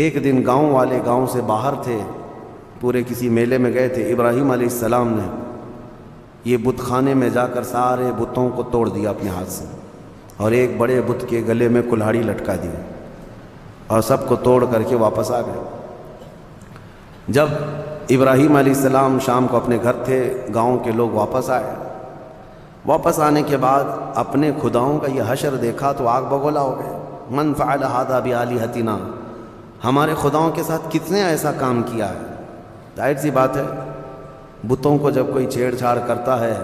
ایک دن گاؤں والے گاؤں سے باہر تھے، پورے کسی میلے میں گئے تھے، ابراہیم علیہ السلام نے یہ بت خانے میں جا کر سارے بتوں کو توڑ دیا اپنے ہاتھ سے، اور ایک بڑے بت کے گلے میں کلہاڑی لٹکا دی اور سب کو توڑ کر کے واپس آ گئے۔ جب ابراہیم علیہ السلام شام کو اپنے گھر تھے، گاؤں کے لوگ واپس آئے، واپس آنے کے بعد اپنے خداؤں کا یہ حشر دیکھا تو آگ بگولا ہو گئے۔ من فعل ھذا بآلہتنا، ہمارے خداؤں کے ساتھ کتنے ایسا کام کیا ہے۔ ظاہر سی بات ہے، بتوں کو جب کوئی چھیڑ چھاڑ کرتا ہے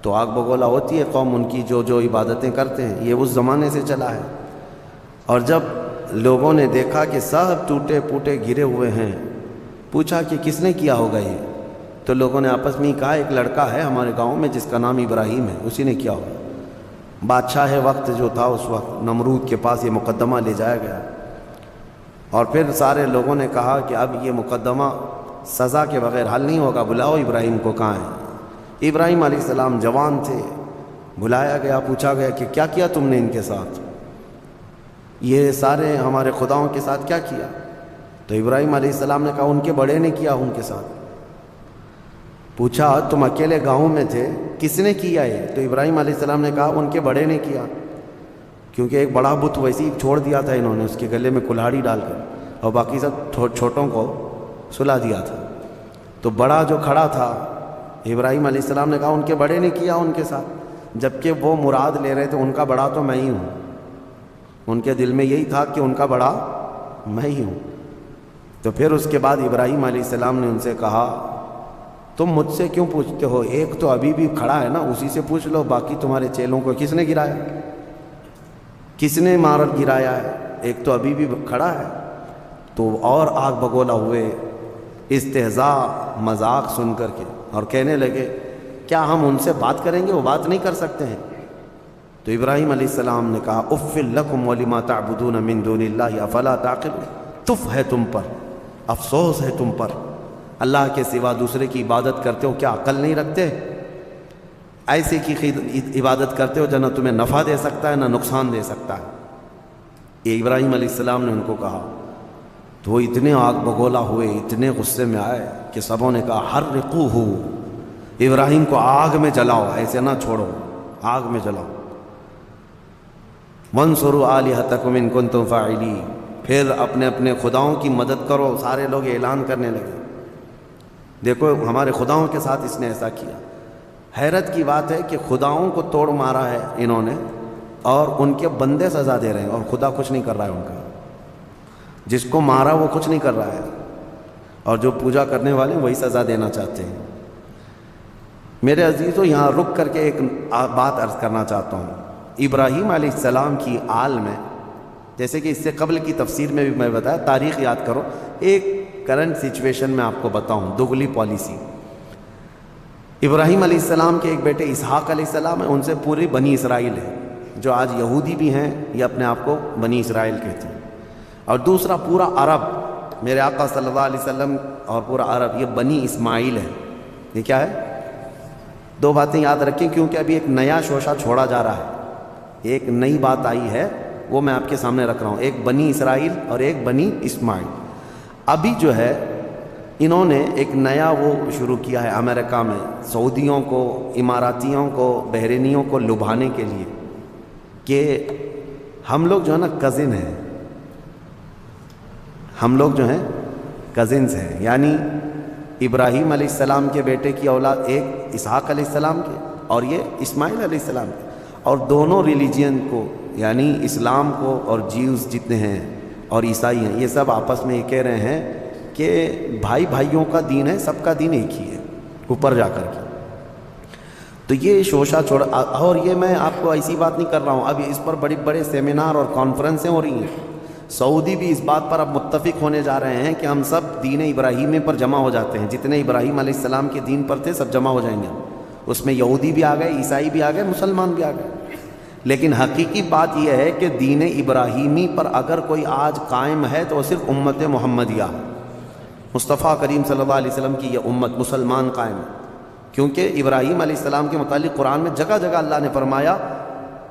تو آگ بگولا ہوتی ہے قوم، ان کی جو عبادتیں کرتے ہیں، یہ اس زمانے سے چلا ہے۔ اور جب لوگوں نے دیکھا کہ سب ٹوٹے پوٹے گرے ہوئے ہیں، پوچھا کہ کس نے کیا ہوگا یہ، تو لوگوں نے آپس میں کہا ایک لڑکا ہے ہمارے گاؤں میں جس کا نام ابراہیم ہے، اسی نے کیا ہوگا۔ بادشاہ وقت جو تھا اس وقت، نمرود کے پاس یہ مقدمہ لے جایا گیا، اور پھر سارے لوگوں نے کہا کہ اب یہ مقدمہ سزا کے بغیر حل نہیں ہوگا، بلاؤ ابراہیم کو، کہاں ہے۔ ابراہیم علیہ السلام جوان تھے، بلایا گیا، پوچھا گیا کہ کیا کیا تم نے ان کے ساتھ، یہ سارے ہمارے خداؤں کے ساتھ کیا کیا؟ تو ابراہیم علیہ السلام نے کہا ان کے بڑے نے کیا ان کے ساتھ۔ پوچھا تم اکیلے گاؤں میں تھے، کس نے کیا یہ؟ تو ابراہیم علیہ السلام نے کہا ان کے بڑے نے کیا، کیونکہ ایک بڑا بت ویسے ہی چھوڑ دیا تھا انہوں نے، اس کے گلے میں کلہاڑی ڈال کر، اور باقی سب چھوٹوں کو سلا دیا تھا۔ تو بڑا جو کھڑا تھا، ابراہیم علیہ السلام نے کہا ان کے بڑے نے کیا ان کے ساتھ، جبکہ وہ مراد لے رہے تھے ان کا بڑا تو میں ہی ہوں، ان کے دل میں یہی تھا کہ ان کا بڑا میں ہی ہوں۔ تو پھر اس کے بعد ابراہیم علیہ السلام نے ان سے کہا تم مجھ سے کیوں پوچھتے ہو، ایک تو ابھی بھی کھڑا ہے نا، اسی سے پوچھ لو، باقی تمہارے چیلوں کو کس نے گرایا، کس نے مار گرایا ہے، ایک تو ابھی بھی کھڑا ہے۔ تو اور آگ بگولا ہوئے، استہزاء مذاق سن کر کے، اور کہنے لگے کیا ہم ان سے بات کریں گے، وہ بات نہیں کر سکتے ہیں۔ تو ابراہیم علیہ السلام نے کہا اف لکم ولما تعبدون من دون اللہ افلا تعقلون، تف ہے تم پر، افسوس ہے تم پر، اللہ کے سوا دوسرے کی عبادت کرتے ہو، کیا عقل نہیں رکھتے؟ ایسے کی عبادت کرتے ہو جو نہ تمہیں نفع دے سکتا ہے نہ نقصان دے سکتا ہے۔ یہ ابراہیم علیہ السلام نے ان کو کہا، تو وہ اتنے آگ بگولا ہوئے، اتنے غصے میں آئے کہ سبوں نے کہا حرقوہ، ابراہیم کو آگ میں جلاؤ، ایسے نہ چھوڑو، آگ میں جلاؤ۔ وانصروا آلہتکم ان کنتم فاعلین، پھر اپنے اپنے خداؤں کی مدد کرو۔ سارے لوگ اعلان کرنے لگے دیکھو ہمارے خداؤں کے ساتھ اس نے ایسا کیا۔ حیرت کی بات ہے کہ خداؤں کو توڑ مارا ہے انہوں نے، اور ان کے بندے سزا دے رہے ہیں، اور خدا کچھ نہیں کر رہا ہے ان کا، جس کو مارا وہ کچھ نہیں کر رہا ہے، اور جو پوجا کرنے والے وہی سزا دینا چاہتے ہیں۔ میرے عزیزو، یہاں رک کر کے ایک بات عرض کرنا چاہتا ہوں۔ ابراہیم علیہ السلام کی آل میں، جیسے کہ اس سے قبل کی تفسیر میں بھی میں بتایا، تاریخ یاد کرو، ایک کرنٹ سچویشن میں آپ کو بتاؤں، دوگلی پالیسی۔ ابراہیم علیہ السلام کے ایک بیٹے اسحاق علیہ السلام ہیں، ان سے پوری بنی اسرائیل ہے، جو آج یہودی بھی ہیں، یہ اپنے آپ کو بنی اسرائیل کہتے ہیں۔ اور دوسرا پورا عرب، میرے آقا صلی اللہ علیہ وسلم اور پورا عرب، یہ بنی اسماعیل ہے۔ یہ کیا ہے؟ دو باتیں یاد رکھیں، کیونکہ ابھی ایک نیا شوشہ چھوڑا جا رہا ہے، ایک نئی بات آئی ہے، وہ میں آپ کے سامنے رکھ رہا ہوں، ایک بنی اسرائیل اور ایک بنی اسماعیل۔ ابھی جو ہے انہوں نے ایک نیا وہ شروع کیا ہے امریکہ میں، سعودیوں کو، اماراتیوں کو، بحرینیوں کو لبھانے کے لیے، کہ ہم لوگ جو ہے نا کزن ہیں، ہم لوگ جو ہیں کزنز ہیں، یعنی ابراہیم علیہ السلام کے بیٹے کی اولاد، ایک اسحاق علیہ السلام کے اور یہ اسماعیل علیہ السلام کے، اور دونوں ریلیجین کو، یعنی اسلام کو اور جیوز جتنے ہیں اور عیسائی ہیں، یہ سب آپس میں یہ کہہ رہے ہیں کہ بھائی بھائیوں کا دین ہے، سب کا دین ایک ہی ہے، اوپر جا کر کے۔ تو یہ شوشہ چھوڑ، اور یہ میں آپ کو ایسی بات نہیں کر رہا ہوں، اب اس پر بڑے بڑے سیمینار اور کانفرنسیں ہو رہی ہیں، سعودی بھی اس بات پر اب متفق ہونے جا رہے ہیں کہ ہم سب دین ابراہیمی پر جمع ہو جاتے ہیں، جتنے ابراہیم علیہ السلام کے دین پر تھے سب جمع ہو جائیں گے، اس میں یہودی بھی آ گئے، عیسائی بھی آ گئے، مسلمان بھی آ گئے۔ لیکن حقیقی بات یہ ہے کہ دین ابراہیمی پر اگر کوئی آج قائم ہے تو وہ صرف امت محمدیہ، مصطفیٰ کریم صلی اللہ علیہ وسلم کی یہ امت مسلمان قائم ہے، کیونکہ ابراہیم علیہ السلام کے متعلق قرآن میں جگہ جگہ اللہ نے فرمایا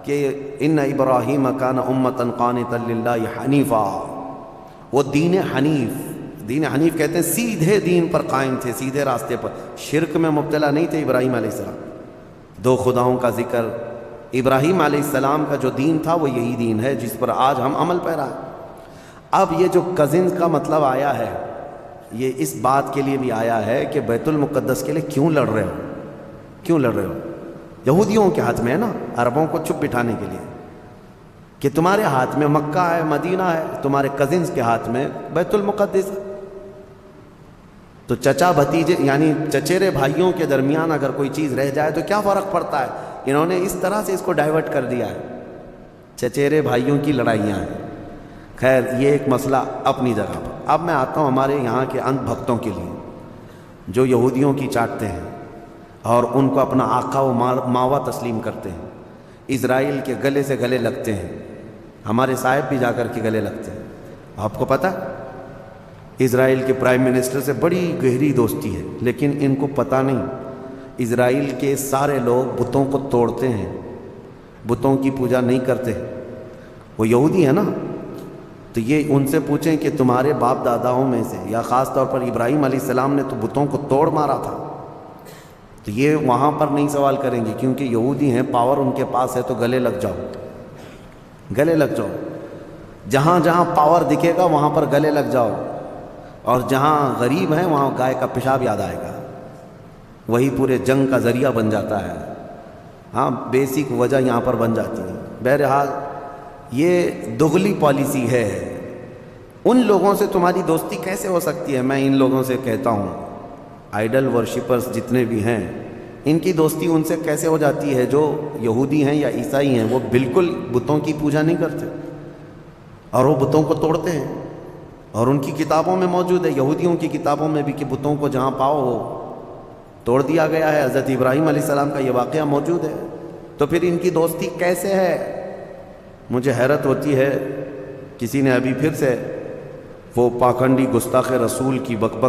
کہ ان ابراہیم کان امۃ قانتا للہ حنیفا، وہ دین حنیف کہتے ہیں سیدھے دین پر قائم تھے، سیدھے راستے پر، شرک میں مبتلا نہیں تھے ابراہیم علیہ السلام۔ دو خداؤں کا ذکر، ابراہیم علیہ السلام کا جو دین تھا وہ یہی دین ہے جس پر آج ہم عمل پیرا ہیں۔ اب یہ جو کزنز کا مطلب آیا ہے، یہ اس بات کے لیے بھی آیا ہے کہ بیت المقدس کے لیے کیوں لڑ رہے ہو؟ یہودیوں کے ہاتھ میں ہے نا، عربوں کو چپ بٹھانے کے لیے، کہ تمہارے ہاتھ میں مکہ ہے، مدینہ ہے، تمہارے کزنز کے ہاتھ میں بیت المقدس ہے۔ تو چچا بھتیجے یعنی چچیرے بھائیوں کے درمیان اگر کوئی چیز رہ جائے تو کیا فرق پڑتا ہے؟ انہوں نے اس طرح سے اس کو ڈائیورٹ کر دیا ہے، چچیرے بھائیوں کی لڑائیاں ہیں۔ خیر، یہ ایک مسئلہ اپنی جگہ پر۔ اب میں آتا ہوں ہمارے یہاں کے اندھ بھکتوں کے لیے، جو یہودیوں کی چاٹتے ہیں اور ان کو اپنا آقا و ماوا تسلیم کرتے ہیں، اسرائیل کے گلے سے گلے لگتے ہیں، ہمارے صاحب بھی جا کر کے گلے لگتے ہیں۔ آپ کو پتہ اسرائیل کے پرائم منسٹر سے بڑی گہری دوستی ہے، لیکن ان کو پتہ نہیں اسرائیل کے سارے لوگ بتوں کو توڑتے ہیں، بتوں کی پوجا نہیں کرتے۔ وہ یہودی ہے نا، تو یہ ان سے پوچھیں کہ تمہارے باپ داداؤں میں سے یا خاص طور پر ابراہیم علیہ السلام نے تو بتوں کو توڑ مارا تھا، تو یہ وہاں پر نہیں سوال کریں گے، کیونکہ یہودی ہیں، پاور ان کے پاس ہے، تو گلے لگ جاؤ۔ جہاں جہاں پاور دکھے گا وہاں پر گلے لگ جاؤ، اور جہاں غریب ہیں وہاں گائے کا پیشاب یاد آئے گا، وہی پورے جنگ کا ذریعہ بن جاتا ہے۔ ہاں، بیسک وجہ یہاں پر بن جاتی ہے۔ بہرحال یہ دغلی پالیسی ہے۔ ان لوگوں سے تمہاری دوستی کیسے ہو سکتی ہے؟ میں ان لوگوں سے کہتا ہوں، آئیڈل ورشپرز جتنے بھی ہیں، ان کی دوستی ان سے کیسے ہو جاتی ہے؟ جو یہودی ہیں یا عیسائی ہیں، وہ بالکل بتوں کی پوجا نہیں کرتے اور وہ بتوں کو توڑتے ہیں، اور ان کی کتابوں میں موجود ہے، یہودیوں کی کتابوں میں بھی، کہ بتوں کو جہاں پاؤ وہ توڑ دیا گیا ہے۔ حضرت ابراہیم علیہ السلام کا یہ واقعہ موجود ہے۔ تو پھر ان کی دوستی کیسے ہے؟ مجھے حیرت ہوتی ہے، کسی نے ابھی پھر سے وہ پاکھنڈی گستاخ رسول کی بک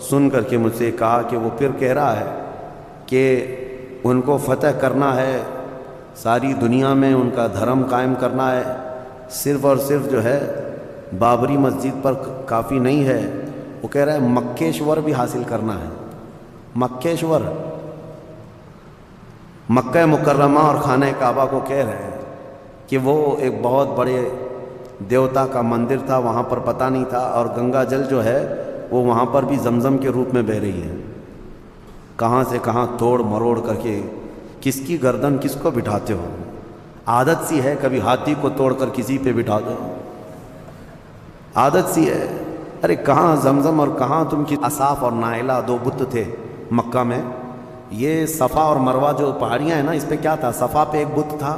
سن کر کے مجھ سے کہا کہ وہ پھر کہہ رہا ہے کہ ان کو فتح کرنا ہے، ساری دنیا میں ان کا دھرم قائم کرنا ہے، صرف اور صرف جو ہے بابری مسجد پر کافی نہیں ہے، وہ کہہ رہا ہے مکیشور بھی حاصل کرنا ہے۔ مکیشور، مکہ مکرمہ اور خانہ کعبہ کو کہہ رہے ہیں کہ وہ ایک بہت بڑے دیوتا کا مندر تھا، وہاں پر پتہ نہیں تھا، اور گنگا جل جو ہے وہ وہاں پر بھی زمزم کے روپ میں بہہ رہی ہے۔ کہاں سے کہاں توڑ مروڑ کر کے کس کی گردن کس کو بٹھاتے ہو؟ عادت سی ہے، کبھی ہاتھی کو توڑ کر کسی پہ بٹھا دو، عادت سی ہے۔ ارے کہاں زمزم اور کہاں تم کی اصاف اور نائلہ دو بت تھے مکہ میں۔ یہ صفا اور مروہ جو پہاڑیاں ہیں نا، اس پہ کیا تھا؟ صفا پہ ایک بت تھا،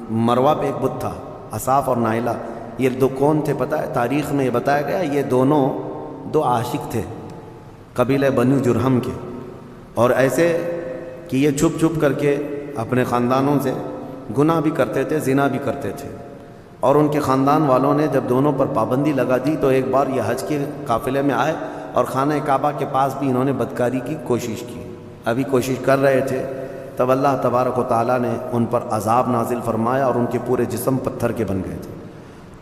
مروہ پہ ایک بت تھا، اصاف اور نائلہ۔ یہ دو کون تھے پتہ ہے؟ تاریخ میں یہ بتایا گیا، یہ دونوں دو عاشق تھے قبیلہ بنو جرہم کے، اور ایسے کہ یہ چھپ چھپ کر کے اپنے خاندانوں سے گناہ بھی کرتے تھے، زنا بھی کرتے تھے، اور ان کے خاندان والوں نے جب دونوں پر پابندی لگا دی تو ایک بار یہ حج کے قافلے میں آئے اور خانہ کعبہ کے پاس بھی انہوں نے بدکاری کی کوشش کی۔ ابھی کوشش کر رہے تھے تب اللہ تبارک و تعالیٰ نے ان پر عذاب نازل فرمایا اور ان کے پورے جسم پتھر کے بن گئے تھے۔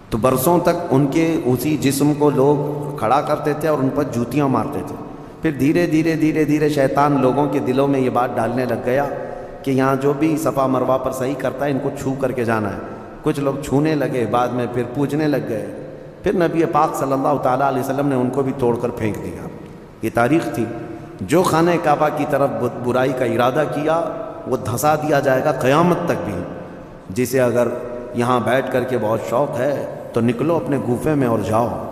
تو برسوں تک ان کے اسی جسم کو لوگ کھڑا کرتے تھے اور ان پر جوتیاں مارتے تھے۔ پھر دھیرے دھیرے شیطان لوگوں کے دلوں میں یہ بات ڈالنے لگ گیا کہ یہاں جو بھی صفا مروہ پر صحیح کرتا ہے ان کو چھو کر کے جانا ہے۔ کچھ لوگ چھونے لگے، بعد میں پھر پوجنے لگ گئے، پھر نبی پاک صلی اللہ تعالیٰ علیہ وسلم نے ان کو بھی توڑ کر پھینک دیا۔ یہ تاریخ تھی۔ جو خانہ کعبہ کی طرف برائی کا ارادہ کیا وہ دھسا دیا جائے گا قیامت تک بھی۔ جسے اگر یہاں بیٹھ کر کے بہت شوق ہے تو نکلو اپنے گوفے میں اور جاؤ،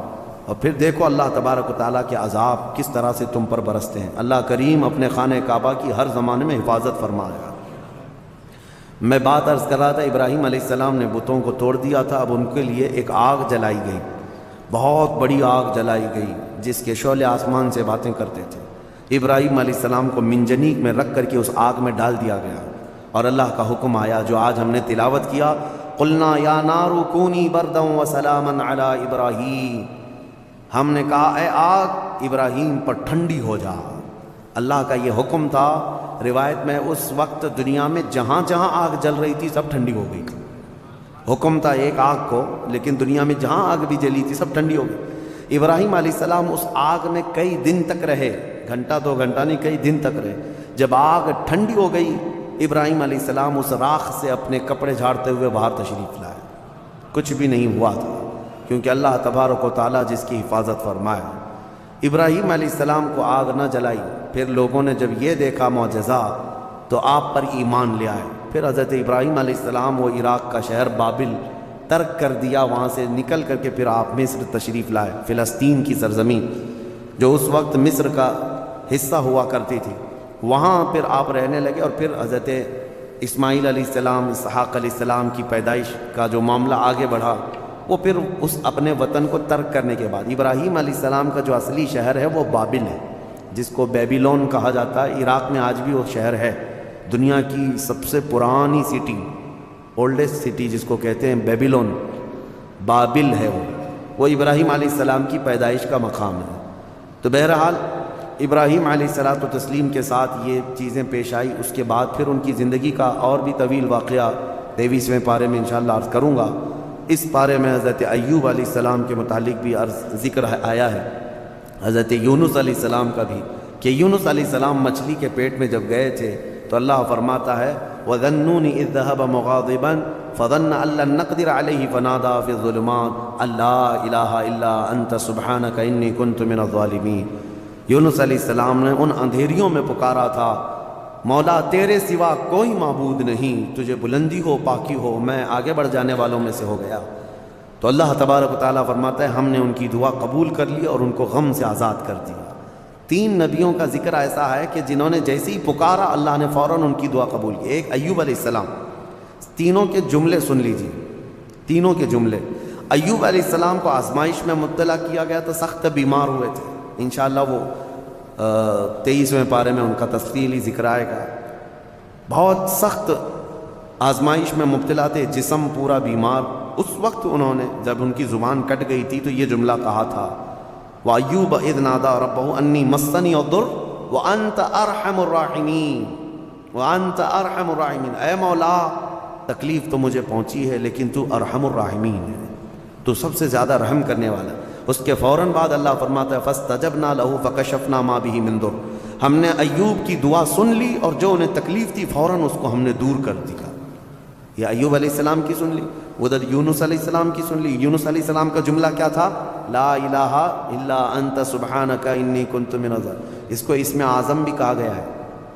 اور پھر دیکھو اللہ تبارک و تعالیٰ کے عذاب کس طرح سے تم پر برستے ہیں۔ اللہ کریم اپنے خانہ کعبہ کی ہر زمانے میں حفاظت فرمائے گا۔ میں بات عرض کر رہا تھا، ابراہیم علیہ السلام نے بتوں کو توڑ دیا تھا، اب ان کے لیے ایک آگ جلائی گئی، بہت بڑی آگ جلائی گئی جس کے شعلے آسمان سے باتیں کرتے تھے۔ ابراہیم علیہ السلام کو منجنیق میں رکھ کر کے اس آگ میں ڈال دیا گیا، اور اللہ کا حکم آیا جو آج ہم نے تلاوت کیا، قلنا یا نار کونی بردا وسلاما علی ابراہیم۔ ہم نے کہا اے آگ ابراہیم پر ٹھنڈی ہو جا۔ اللہ کا یہ حکم تھا۔ روایت میں اس وقت دنیا میں جہاں جہاں آگ جل رہی تھی سب ٹھنڈی ہو گئی۔ حکم تھا ایک آگ کو، لیکن دنیا میں جہاں آگ بھی جلی تھی سب ٹھنڈی ہو گئی۔ ابراہیم علیہ السلام اس آگ میں کئی دن تک رہے، گھنٹہ 2 گھنٹہ نہیں، کئی دن تک رہے۔ جب آگ ٹھنڈی ہو گئی، ابراہیم علیہ السلام اس راکھ سے اپنے کپڑے جھاڑتے ہوئے باہر تشریف لائے۔ کچھ بھی نہیں ہوا تھا، کیونکہ اللہ تبارک و تعالیٰ جس کی حفاظت فرمایا۔ ابراہیم علیہ السلام کو آگ نہ جلائی۔ پھر لوگوں نے جب یہ دیکھا معجزہ تو آپ پر ایمان لے آئے۔ پھر حضرت ابراہیم علیہ السلام وہ عراق کا شہر بابل ترک کر دیا، وہاں سے نکل کر کے پھر آپ مصر تشریف لائے، فلسطین کی سرزمین جو اس وقت مصر کا حصہ ہوا کرتی تھی، وہاں پھر آپ رہنے لگے۔ اور پھر حضرت اسماعیل علیہ السلام، اسحاق علیہ السلام کی پیدائش کا جو معاملہ آگے بڑھا، وہ پھر اس اپنے وطن کو ترک کرنے کے بعد ابراہیم علیہ السلام کا جو اصلی شہر ہے وہ بابل ہے، جس کو بیبیلون کہا جاتا ہے۔ عراق میں آج بھی وہ شہر ہے، دنیا کی سب سے پرانی سٹی، اولڈسٹ سٹی جس کو کہتے ہیں بیبیلون، بابل ہے وہ ابراہیم علیہ السلام کی پیدائش کا مقام ہے۔ تو بہرحال ابراہیم علیہ الصلوۃ والتسلیم کے ساتھ یہ چیزیں پیش آئی۔ اس کے بعد پھر ان کی زندگی کا اور بھی طویل واقعہ 23ویں پارے میں انشاءاللہ عرض کروں گا۔ اس پارے میں حضرت ایوب علیہ السلام کے متعلق بھی ذکر آیا ہے، حضرت یونس علیہ السلام کا بھی، کہ یونس علیہ السلام مچھلی کے پیٹ میں جب گئے تھے تو اللہ فرماتا ہے وَذَنُّونِ إِذْ ذَهَبَ مُغَاضِبًا فَظَنَّ أَن لَّن نَّقْدِرَ عَلَيْهِ فَنَادَىٰ فِي الظُّلُمَاتِ أَن لَّا إِلَٰهَ إِلَّا أَنتَ سُبْحَانَكَ إِنِّي كُنتُ مِنَ الظَّالِمِينَ۔ یونس علیہ السلام نے ان اندھیریوں میں پکارا تھا، مولا تیرے سوا کوئی معبود نہیں، تجھے بلندی ہو، پاکی ہو، میں آگے بڑھ جانے والوں میں سے ہو گیا۔ تو اللہ تبارک و تعالیٰ فرماتا ہے ہم نے ان کی دعا قبول کر لی اور ان کو غم سے آزاد کر دیا۔ 3 نبیوں کا ذکر ایسا ہے کہ جنہوں نے جیسے ہی پکارا اللہ نے فوراً ان کی دعا قبول کی۔ ایک ایوب علیہ السلام، تینوں کے جملے سن لیجیے، تینوں کے جملے۔ ایوب علیہ السلام کو آزمائش میں مبتلا کیا گیا تو سخت بیمار ہوئے تھے، انشاءاللہ وہ 23ویں پارے میں ان کا تفصیلی ذکر آئے گا۔ بہت سخت آزمائش میں مبتلا تھے، جسم پورا بیمار۔ اس وقت انہوں نے جب ان کی زبان کٹ گئی تھی تو یہ جملہ کہا تھا وَأَيُّوبَ إِذْ نَادَىٰ رَبَّهُ أَنِّي مَسَّنِيَ الضُّرُّ وَأَنْتَ أَرْحَمُ الرَّاحِمِينَ وَأَنْتَ أَرْحَمُ الرَّاحِمِينَ۔ اے مولا تکلیف تو مجھے پہنچی ہے لیکن تو ارحم الراحمین ہے، تو سب سے زیادہ رحم کرنے والا۔ اس کے فوراً بعد اللہ فرماتا ہے فَاسْتَجَبْنَا لَهُ فَكَشَفْنَا مَا بِهِ مِن ضُرٍّ، ہم نے ایوب کی دعا سن لی اور جو انہیں تکلیف تھی فوراً اس کو ہم نے دور کر دیا۔ یہ ایوب علیہ السلام کی سن لی، ادھر یونس علیہ السلام کی سن لی۔ یونس علیہ السلام کا جملہ کیا تھا؟ لا الہ الا انت سبحانک انی کنت من الظالمین۔ اس کو اسم اعظم بھی کہا گیا ہے،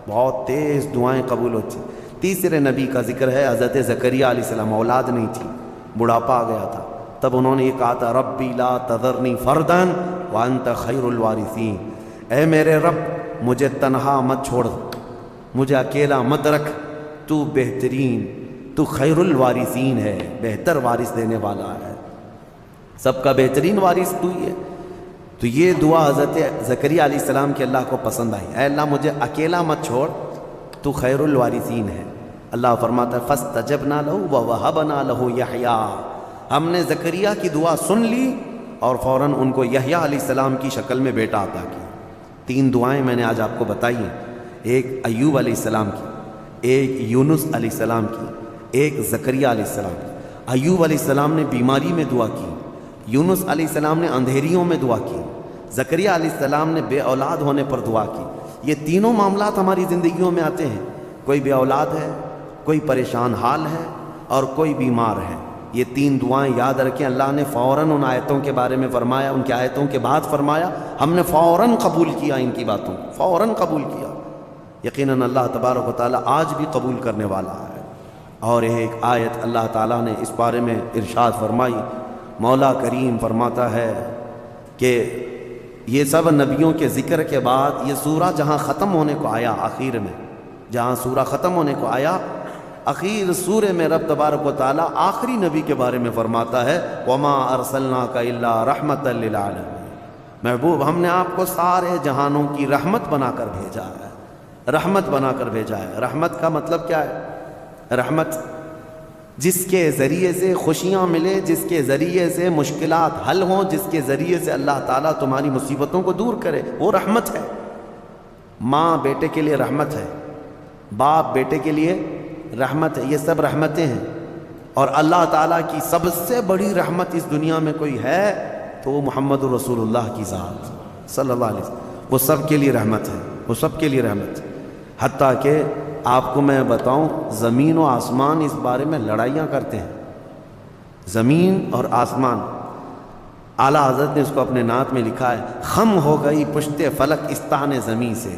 بہت تیز دعائیں قبول ہوتی۔ تیسرے نبی کا ذکر ہے حضرت زکریا علیہ السلام، اولاد نہیں تھی، بڑھاپا آ گیا تھا، تب انہوں نے یہ کہا تھا ربی لا تذرنی فردا وانت خیر الوارثین، اے میرے رب مجھے تنہا مت چھوڑ، مجھے اکیلا مت رکھ، تو بہترین، تو خیر الوارثین ہے، بہتر وارث دینے والا ہے، سب کا بہترین وارث تو ہی ہے۔ تو یہ دعا حضرت زکریا علیہ السلام کی اللہ کو پسند آئی، اے اللہ مجھے اکیلا مت چھوڑ، تو خیر الوارثین ہے۔ اللہ فرماتا ہے فاستجبنا له ووهبنا له یحییٰ، ہم نے زکریا کی دعا سن لی اور فوراً ان کو یحییٰ علیہ السلام کی شکل میں بیٹا عطا کیا۔ 3 دعائیں میں نے آج آپ کو بتائی ہیں، ایک ایوب علیہ السلام کی، ایک یونس علیہ السلام کی، ایک زکریا علیہ السلام کی۔ ایوب علیہ السلام نے بیماری میں دعا کی، یونس علیہ السلام نے اندھیریوں میں دعا کی، زکریا علیہ السلام نے بے اولاد ہونے پر دعا کی۔ یہ تینوں معاملات ہماری زندگیوں میں آتے ہیں، کوئی بے اولاد ہے، کوئی پریشان حال ہے اور کوئی بیمار ہے۔ یہ 3 دعائیں یاد رکھیں، اللہ نے فوراً ان آیتوں کے بارے میں فرمایا، ان کی آیتوں کے بعد فرمایا، ہم نے فوراً قبول کیا ان کی باتوں، فوراً قبول کیا۔ یقیناً اللہ تبارک و تعالیٰ آج بھی قبول کرنے والا ہے۔ اور ایک آیت اللہ تعالیٰ نے اس بارے میں ارشاد فرمائی، مولا کریم فرماتا ہے کہ یہ سب نبیوں کے ذکر کے بعد یہ سورہ جہاں ختم ہونے کو آیا، آخر میں جہاں سورہ ختم ہونے کو آیا، اخیر سورہ میں رب تبارک و تعالیٰ آخری نبی کے بارے میں فرماتا ہے وما ارسلناک الا رحمۃ للعالمین، محبوب ہم نے آپ کو سارے جہانوں کی رحمت بنا کر بھیجا ہے، رحمت بنا کر بھیجا ہے۔ رحمت کا مطلب کیا ہے؟ رحمت جس کے ذریعے سے خوشیاں ملے، جس کے ذریعے سے مشکلات حل ہوں، جس کے ذریعے سے اللہ تعالیٰ تمہاری مصیبتوں کو دور کرے، وہ رحمت ہے۔ ماں بیٹے کے لیے رحمت ہے، باپ بیٹے کے لیے رحمت ہے، یہ سب رحمتیں ہیں۔ اور اللہ تعالیٰ کی سب سے بڑی رحمت اس دنیا میں کوئی ہے تو وہ محمد الرسول اللہ کی ذات صلی اللہ علیہ وسلم، وہ سب کے لیے رحمت ہے، وہ سب کے لیے رحمت ہے۔ حتیٰ کہ آپ کو میں بتاؤں، زمین و آسمان اس بارے میں لڑائیاں کرتے ہیں، زمین اور آسمان۔ اعلیٰ حضرت نے اس کو اپنے نعت میں لکھا ہے، خم ہو گئی پشت فلک استان زمین سے،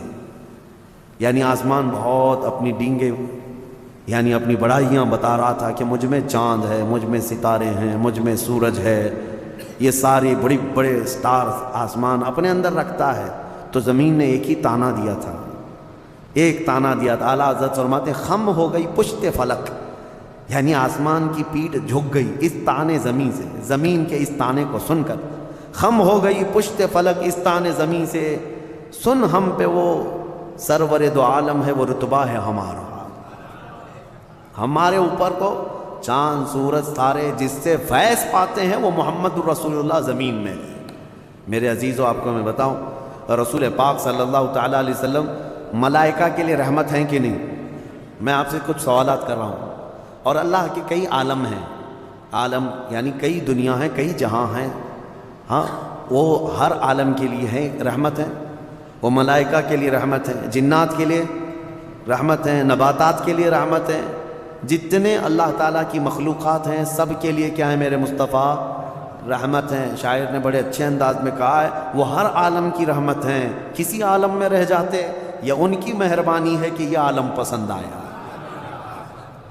یعنی آسمان بہت اپنی ڈینگے، یعنی اپنی بڑائیاں بتا رہا تھا کہ مجھ میں چاند ہے، مجھ میں ستارے ہیں، مجھ میں سورج ہے، یہ سارے بڑے بڑے سٹارز آسمان اپنے اندر رکھتا ہے۔ تو زمین نے ایک ہی تانا دیا تھا، ایک تانا دیا تھا۔ اعلیٰ حضرت فرماتے ہیں خم ہو گئی پشت فلک، یعنی آسمان کی پیٹھ جھک گئی اس تانے زمین سے، زمین کے اس تانے کو سن کر۔ خم ہو گئی پشت فلک اس تانے زمین سے، سن ہم پہ وہ سرور دو عالم ہے، وہ رتبہ ہے ہمارا، ہمارے اوپر کو چاند سورج ستارے جس سے فیض پاتے ہیں وہ محمد الرسول اللہ زمین میں ہے۔ میرے عزیزو، آپ کو میں بتاؤں، رسول پاک صلی اللہ تعالیٰ علیہ وسلم ملائکہ کے لیے رحمت ہیں کہ نہیں؟ میں آپ سے کچھ سوالات کر رہا ہوں، اور اللہ کے کئی عالم ہیں، عالم یعنی کئی دنیا ہیں، کئی جہاں ہیں، ہاں وہ ہر عالم کے لیے ہیں رحمت ہیں، وہ ملائکہ کے لیے رحمت ہیں، جنات کے لیے رحمت ہیں، نباتات کے لیے رحمت ہیں، جتنے اللہ تعالیٰ کی مخلوقات ہیں سب کے لیے کیا ہے میرے مصطفیٰ؟ رحمت ہیں۔ شاعر نے بڑے اچھے انداز میں کہا ہے، وہ ہر عالم کی رحمت ہیں، کسی عالم میں رہ جاتے یا ان کی مہربانی ہے کہ یہ عالم پسند آیا،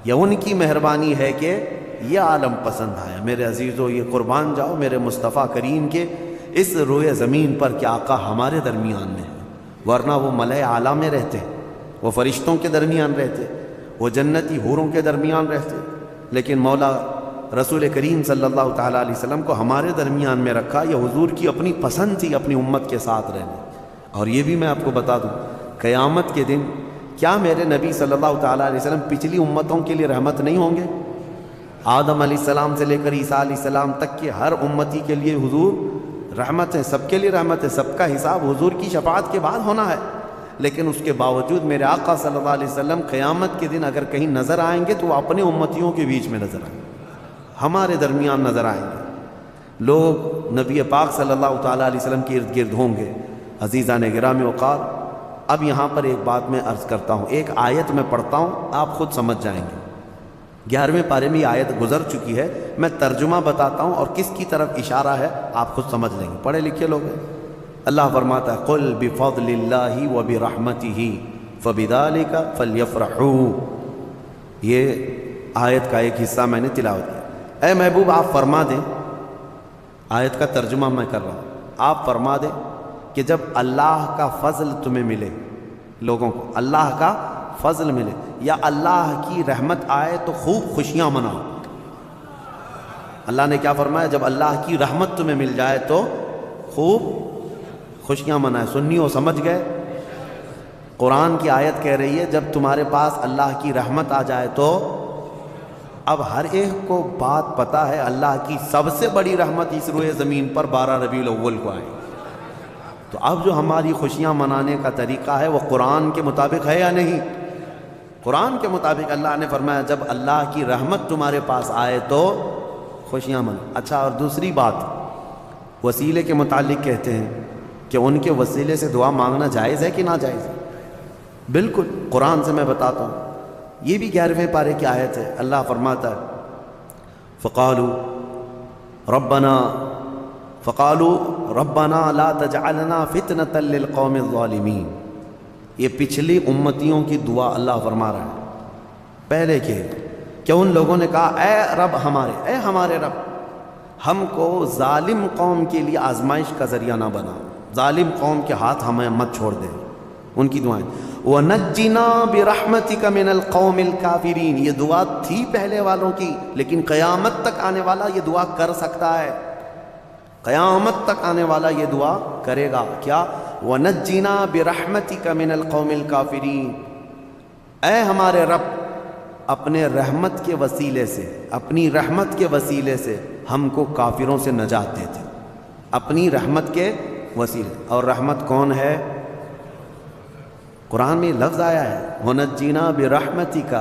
یا ان کی مہربانی ہے کہ یہ عالم پسند آیا۔ میرے عزیزو، یہ قربان جاؤ میرے مصطفیٰ کریم کے اس روئے زمین پر کہ آقا ہمارے درمیان میں ہے، ورنہ وہ ملائے اعلیٰ میں رہتے، وہ فرشتوں کے درمیان رہتے، وہ جنتی حوروں کے درمیان رہتے، لیکن مولا رسول کریم صلی اللہ تعالیٰ علیہ وسلم کو ہمارے درمیان میں رکھا۔ یہ حضور کی اپنی پسند تھی اپنی امت کے ساتھ رہنے۔ اور یہ بھی میں آپ کو بتا دوں، قیامت کے دن کیا میرے نبی صلی اللہ تعالیٰ علیہ وسلم پچھلی امتوں کے لیے رحمت نہیں ہوں گے؟ آدم علیہ السلام سے لے کر عیسیٰ علیہ السلام تک کے ہر امتی کے لیے حضور رحمت ہے، سب کے لیے رحمت ہے، سب کا حساب حضور کی شفاعت کے بعد ہونا ہے۔ لیکن اس کے باوجود میرے آقا صلی اللہ علیہ وسلم قیامت کے دن اگر کہیں نظر آئیں گے تو وہ اپنے امتیوں کے بیچ میں نظر آئیں گے، ہمارے درمیان نظر آئیں گے۔ لوگ نبی پاک صلی اللہ تعالیٰ علیہ وسلم کے ارد گرد ہوں گے۔ عزیزان گرامی وقار، اب یہاں پر ایک بات میں عرض کرتا ہوں، ایک آیت میں پڑھتا ہوں، آپ خود سمجھ جائیں گے۔ 11ویں پارے میں یہ آیت گزر چکی ہے، میں ترجمہ بتاتا ہوں اور کس کی طرف اشارہ ہے آپ خود سمجھ لیں گے، پڑھے لکھے لوگ ہیں۔ اللہ فرماتا ہے قل بفضل اللہ وبرحمتہ فبذلک فلیفرحوا۔ یہ آیت کا ایک حصہ میں نے تلاوت کیا۔ اے محبوب آپ فرما دیں، آیت کا ترجمہ میں کر رہا ہوں، آپ فرما دیں کہ جب اللہ کا فضل تمہیں ملے، لوگوں کو اللہ کا فضل ملے یا اللہ کی رحمت آئے تو خوب خوشیاں مناؤ۔ اللہ نے کیا فرمایا؟ جب اللہ کی رحمت تمہیں مل جائے تو خوب خوشیاں منائے۔ سنیو سمجھ گئے؟ قرآن کی آیت کہہ رہی ہے جب تمہارے پاس اللہ کی رحمت آ جائے تو، اب ہر ایک کو بات پتہ ہے اللہ کی سب سے بڑی رحمت اس روئے زمین پر 12 ربیع الاول کو آئی، تو اب جو ہماری خوشیاں منانے کا طریقہ ہے وہ قرآن کے مطابق ہے یا نہیں؟ قرآن کے مطابق اللہ نے فرمایا جب اللہ کی رحمت تمہارے پاس آئے تو خوشیاں مناؤ۔ اچھا، اور دوسری بات وسیلے کے متعلق کہتے ہیں کہ ان کے وسیلے سے دعا مانگنا جائز ہے کہ ناجائز ہے؟ بالکل، قرآن سے میں بتاتا ہوں، یہ بھی 11ویں پارے کی آیت ہے۔ اللہ فرماتا ہے فقالوا ربنا لا تجعلنا فتنة للقوم الظالمین۔ یہ پچھلی امتیوں کی دعا اللہ فرما رہا ہے پہلے کہ ان لوگوں نے کہا اے رب ہمارے رب، ہم کو ظالم قوم کے لیے آزمائش کا ذریعہ نہ بنا، ظالم قوم کے ہاتھ ہمیں مت چھوڑ دے۔ ان کی دعائیں وَنَجِّنَا بِرَحْمَتِكَ مِنَ الْقَوْمِ الْكَافِرِينَ، یہ دعا تھی پہلے والوں کی، لیکن قیامت تک آنے والا یہ دعا کر سکتا ہے، قیامت تک آنے والا یہ دعا کرے گا۔ کیا؟ وَنَجِّنَا بِرَحْمَتِكَ مِنَ الْقَوْمِ الْكَافِرِينَ، اے ہمارے رب اپنے رحمت کے وسیلے سے، اپنی رحمت کے وسیلے سے ہم کو کافروں سے نجات دے دے، اپنی رحمت کے وسیلے۔ اور رحمت کون ہے؟ قرآن میں لفظ آیا ہے وَنَجِّنَا بِرَحْمَتِكَ،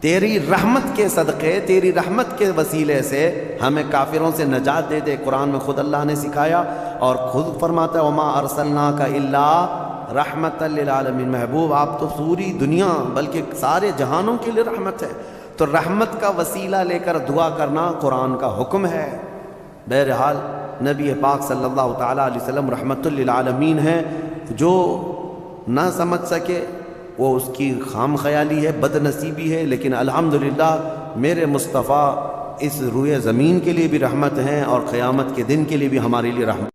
تیری رحمت کے صدقے، تیری رحمت کے وسیلے سے ہمیں کافروں سے نجات دے دے۔ قرآن میں خود اللہ نے سکھایا اور خود فرماتا ہے وما ارسلناک الا رحمت للعالمین، محبوب آپ تو پوری دنیا بلکہ سارے جہانوں کے لیے رحمت ہے۔ تو رحمت کا وسیلہ لے کر دعا کرنا قرآن کا حکم ہے۔ بہرحال نبی پاک صلی اللہ تعالیٰ علیہ وسلم رحمت للعالمین ہیں، جو نہ سمجھ سکے وہ اس کی خام خیالی ہے، بد نصیبی ہے، لیکن الحمدللہ میرے مصطفیٰ اس روئے زمین کے لیے بھی رحمت ہیں اور قیامت کے دن کے لیے بھی ہمارے لیے رحمت۔